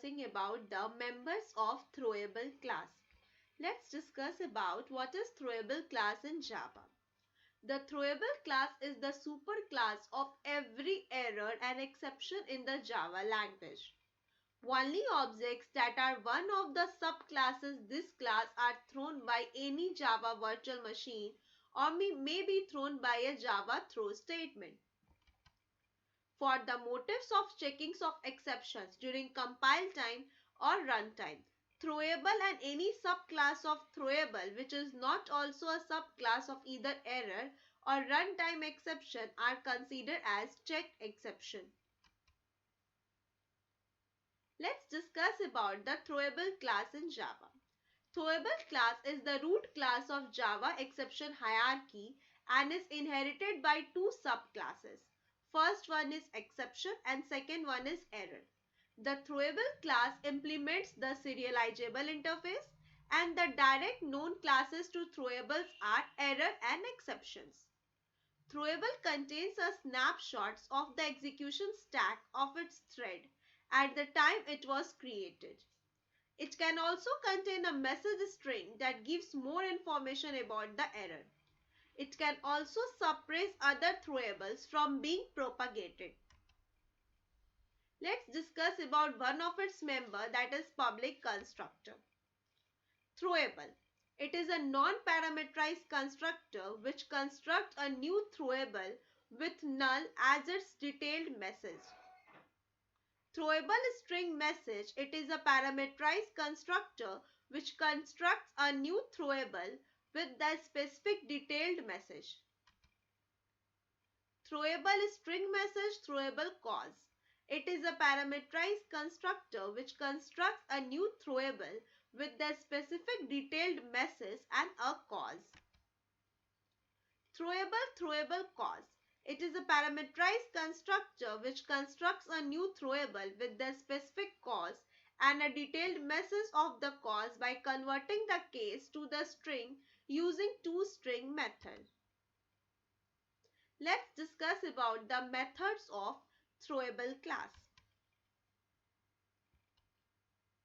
discussing about the members of throwable class. Let's discuss about what is throwable class in Java. The throwable class is the superclass of every error and exception in the Java language. Only objects that are one of the subclasses this class are thrown by any Java virtual machine or may be thrown by a Java throw statement. For the motives of checkings of exceptions during compile time or runtime, throwable and any subclass of throwable which is not also a subclass of either error or runtime exception are considered as checked exception. Let's discuss about the throwable class in Java. Throwable class is the root class of Java exception hierarchy and is inherited by two subclasses. First one is exception and second one is error. The throwable class implements the serializable interface and the direct known classes to throwables are error and exceptions. Throwable contains a snapshot of the execution stack of its thread at the time it was created. It can also contain a message string that gives more information about the error. It can also suppress other throwables from being propagated. Let's discuss about one of its members, that is public constructor. Throwable. It is a non-parameterized constructor which constructs a new throwable with null as its detailed message. Throwable string message. It is a parameterized constructor which constructs a new throwable with the specific detailed message. Throwable string message throwable cause. It is a parameterized constructor which constructs a new throwable with the specific detailed message and a cause. Throwable cause. It is a parameterized constructor which constructs a new throwable with the specific cause and a detailed message of the cause by converting the case to the string using toString method. Let's discuss about the methods of throwable class.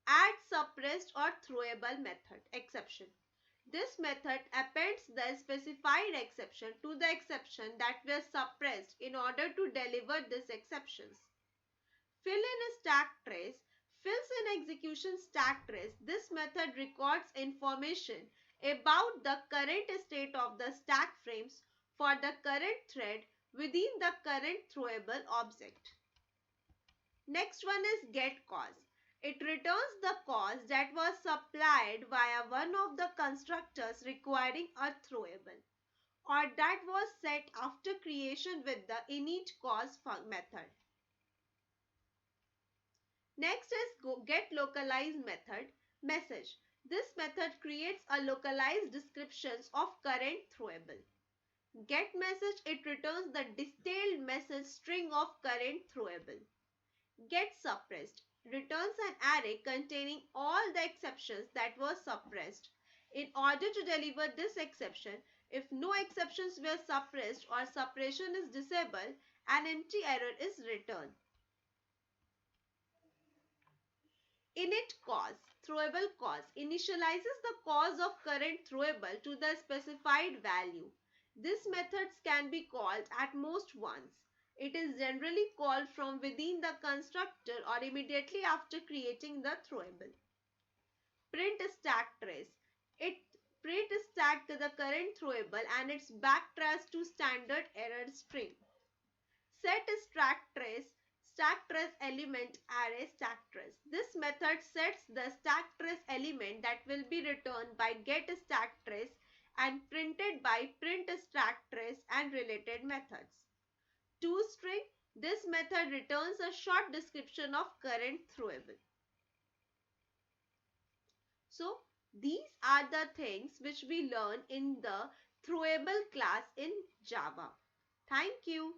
Add suppressed or throwable method exception. This method appends the specified exception to the exception that was suppressed in order to deliver these exceptions. Fill in a stack trace. Fills in execution stack trace. This method records information about the current state of the stack frames for the current thread within the current throwable object. Next one is get cause. It returns the cause that was supplied via one of the constructors requiring a throwable or that was set after creation with the init cause method. Next is get localized method message. This method creates a localized descriptions of current throwable. Get message. It returns the detailed message string of current throwable. Get suppressed returns an array containing all the exceptions that were suppressed. In order to deliver this exception, if no exceptions were suppressed or suppression is disabled, an empty error is returned. Init cause, throwable cause, initializes the cause of current throwable to the specified value. This methods can be called at most once. It is generally called from within the constructor or immediately after creating the throwable. Print stack trace. It print stack to the current throwable and its backtrace to standard error string. Set stack trace element array stack trace. This method sets the stack trace element that will be returned by get stack trace and printed by print stack trace and related methods. ToString. This method returns a short description of current throwable. So, these are the things which we learn in the throwable class in Java. Thank you.